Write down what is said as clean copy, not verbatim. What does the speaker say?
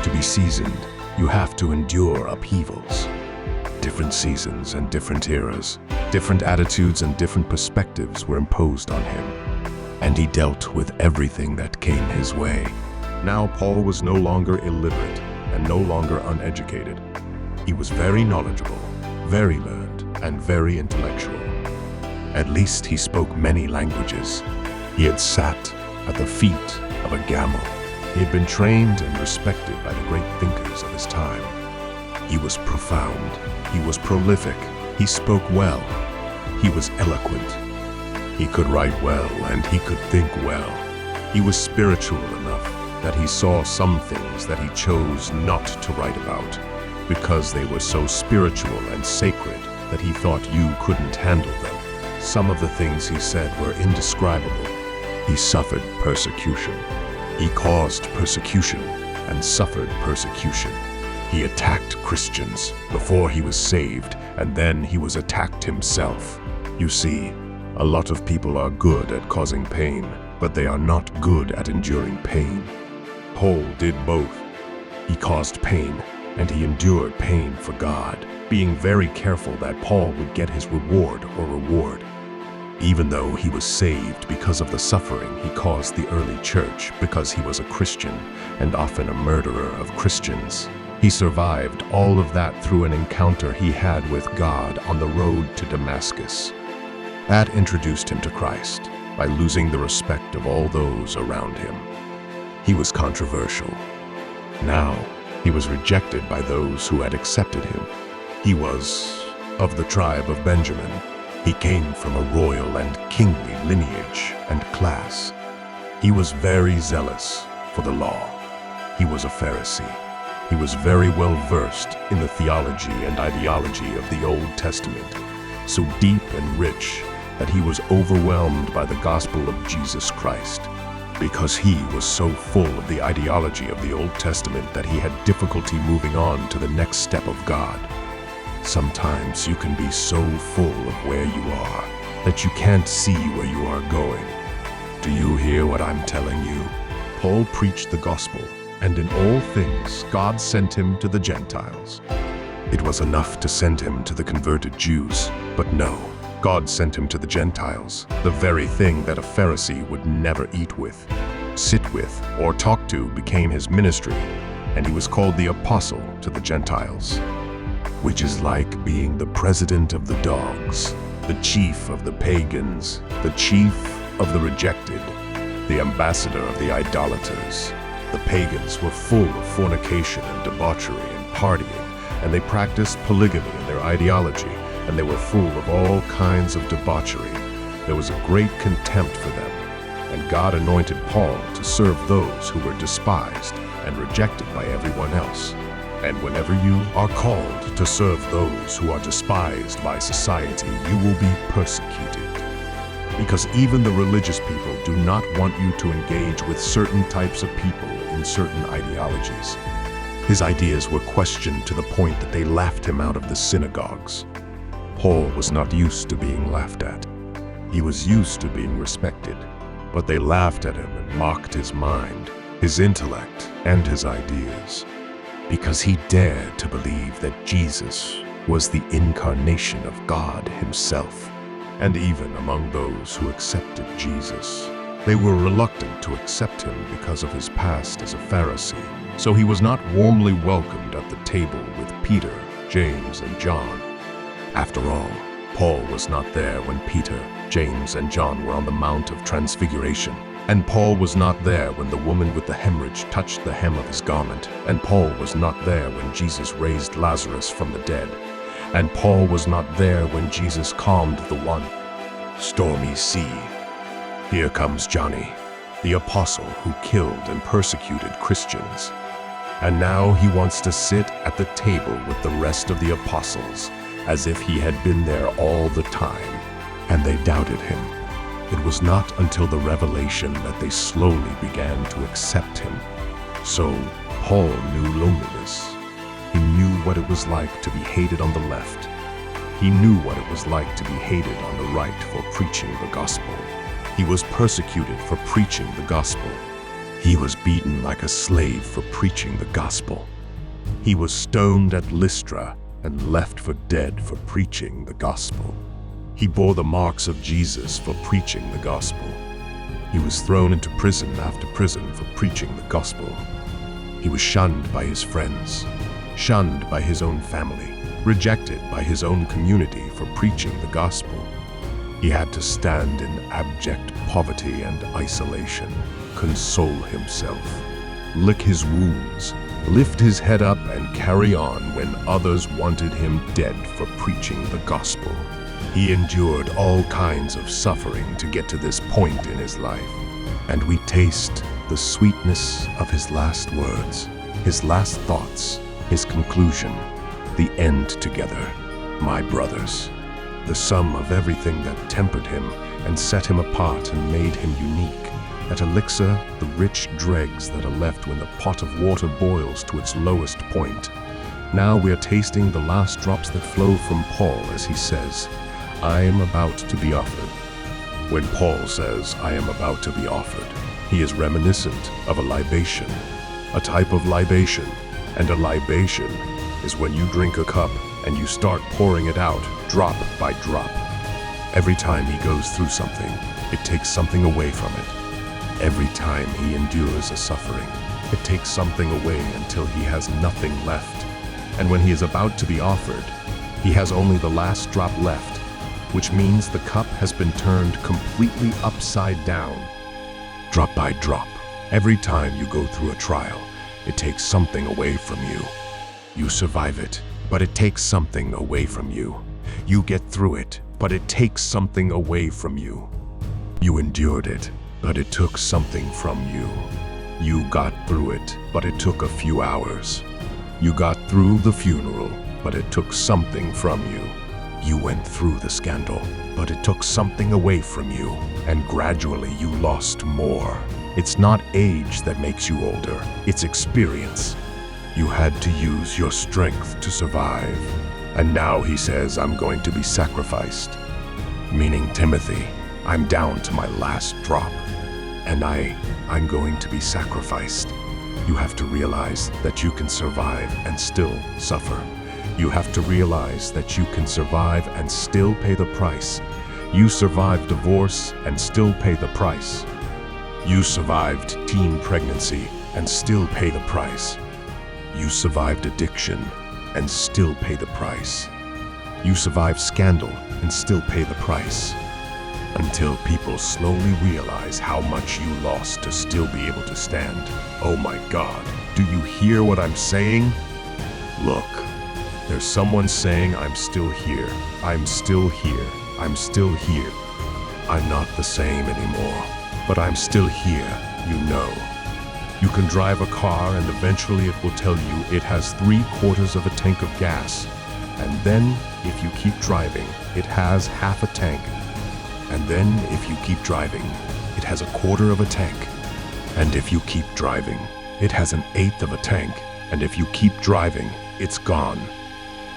To be seasoned, you have to endure upheavals. Different seasons and different eras, different attitudes and different perspectives were imposed on him, and he dealt with everything that came his way. Now Paul was no longer illiterate and no longer uneducated. He was very knowledgeable, very learned, and very intellectual. At least he spoke many languages. He had sat at the feet of a Gamel. He had been trained and respected by the great thinkers of his time. He was profound. He was prolific. He spoke well. He was eloquent. He could write well and he could think well. He was spiritual enough that he saw some things that he chose not to write about because they were so spiritual and sacred that he thought you couldn't handle them. Some of the things he said were indescribable. He suffered persecution. He caused persecution and suffered persecution. He attacked Christians before he was saved, and then he was attacked himself. You see, a lot of people are good at causing pain, but they are not good at enduring pain. Paul did both. He caused pain, and he endured pain for God, being very careful that Paul would get his reward. Even though he was saved because of the suffering he caused the early church because he was a Christian and often a murderer of Christians, he survived all of that through an encounter he had with God on the road to Damascus. That introduced him to Christ by losing the respect of all those around him. He was controversial. Now, he was rejected by those who had accepted him. He was of the tribe of Benjamin. He came from a royal and kingly lineage and class. He was very zealous for the law. He was a Pharisee. He was very well versed in the theology and ideology of the Old Testament, so deep and rich that he was overwhelmed by the gospel of Jesus Christ, because he was so full of the ideology of the Old Testament that he had difficulty moving on to the next step of God. Sometimes you can be so full of where you are that you can't see where you are going. Do you hear what I'm telling you? Paul preached the gospel, and in all things God sent him to the Gentiles. It was enough to send him to the converted Jews, but no, God sent him to the Gentiles, the very thing that a Pharisee would never eat with, sit with, or talk to became his ministry, and he was called the apostle to the Gentiles, which is like being the president of the dogs, the chief of the pagans, the chief of the rejected, the ambassador of the idolaters. The pagans were full of fornication and debauchery and partying, and they practiced polygamy in their ideology, and they were full of all kinds of debauchery. There was a great contempt for them, and God anointed Paul to serve those who were despised and rejected by everyone else. And whenever you are called to serve those who are despised by society, you will be persecuted. Because even the religious people do not want you to engage with certain types of people in certain ideologies. His ideas were questioned to the point that they laughed him out of the synagogues. Paul was not used to being laughed at. He was used to being respected, but they laughed at him and mocked his mind, his intellect, and his ideas, because he dared to believe that Jesus was the incarnation of God himself. And even among those who accepted Jesus, they were reluctant to accept him because of his past as a Pharisee. So he was not warmly welcomed at the table with Peter, James, and John. After all, Paul was not there when Peter, James, and John were on the Mount of Transfiguration. And Paul was not there when the woman with the hemorrhage touched the hem of his garment. And Paul was not there when Jesus raised Lazarus from the dead. And Paul was not there when Jesus calmed the one stormy sea. Here comes Johnny, the apostle who killed and persecuted Christians. And now he wants to sit at the table with the rest of the apostles as if he had been there all the time. And they doubted him. It was not until the revelation that they slowly began to accept him. So Paul knew loneliness. He knew what it was like to be hated on the left. He knew what it was like to be hated on the right for preaching the gospel. He was persecuted for preaching the gospel. He was beaten like a slave for preaching the gospel. He was stoned at Lystra and left for dead for preaching the gospel. He bore the marks of Jesus for preaching the gospel. He was thrown into prison after prison for preaching the gospel. He was shunned by his friends, shunned by his own family, rejected by his own community for preaching the gospel. He had to stand in abject poverty and isolation, console himself, lick his wounds, lift his head up and carry on when others wanted him dead for preaching the gospel. He endured all kinds of suffering to get to this point in his life, and we taste the sweetness of his last words, his last thoughts, his conclusion, the end together, my brothers. The sum of everything that tempered him and set him apart and made him unique. At elixir, the rich dregs that are left when the pot of water boils to its lowest point. Now we are tasting the last drops that flow from Paul as he says, I am about to be offered. When Paul says, I am about to be offered, he is reminiscent of a libation, a type of libation, and a libation is when you drink a cup and you start pouring it out drop by drop. Every time he goes through something, it takes something away from it. Every time he endures a suffering, it takes something away until he has nothing left. And when he is about to be offered, he has only the last drop left, which means the cup has been turned completely upside down. Drop by drop, every time you go through a trial, it takes something away from you. You survive it, but it takes something away from you. You get through it, but it takes something away from you. You endured it, but it took something from you. You got through it, but it took a few hours. You got through the funeral, but it took something from you. You went through the scandal, but it took something away from you, and gradually you lost more. It's not age that makes you older, it's experience. You had to use your strength to survive. And now he says, I'm going to be sacrificed. Meaning, Timothy, I'm down to my last drop. And I'm going to be sacrificed. You have to realize that you can survive and still suffer. You have to realize that you can survive and still pay the price. You survived divorce and still pay the price. You survived teen pregnancy and still pay the price. You survived addiction and still pay the price. You survived scandal and still pay the price. Until people slowly realize how much you lost to still be able to stand. Oh my God, do you hear what I'm saying? Look, there's someone saying I'm still here, I'm still here, I'm still here. I'm not the same anymore, but I'm still here, you know. You can drive a car and eventually it will tell you it has 3/4 of a tank of gas. And then, if you keep driving, it has half a tank. And then, if you keep driving, it has 1/4 of a tank. And if you keep driving, it has 1/8 of a tank. And if you keep driving, it's gone.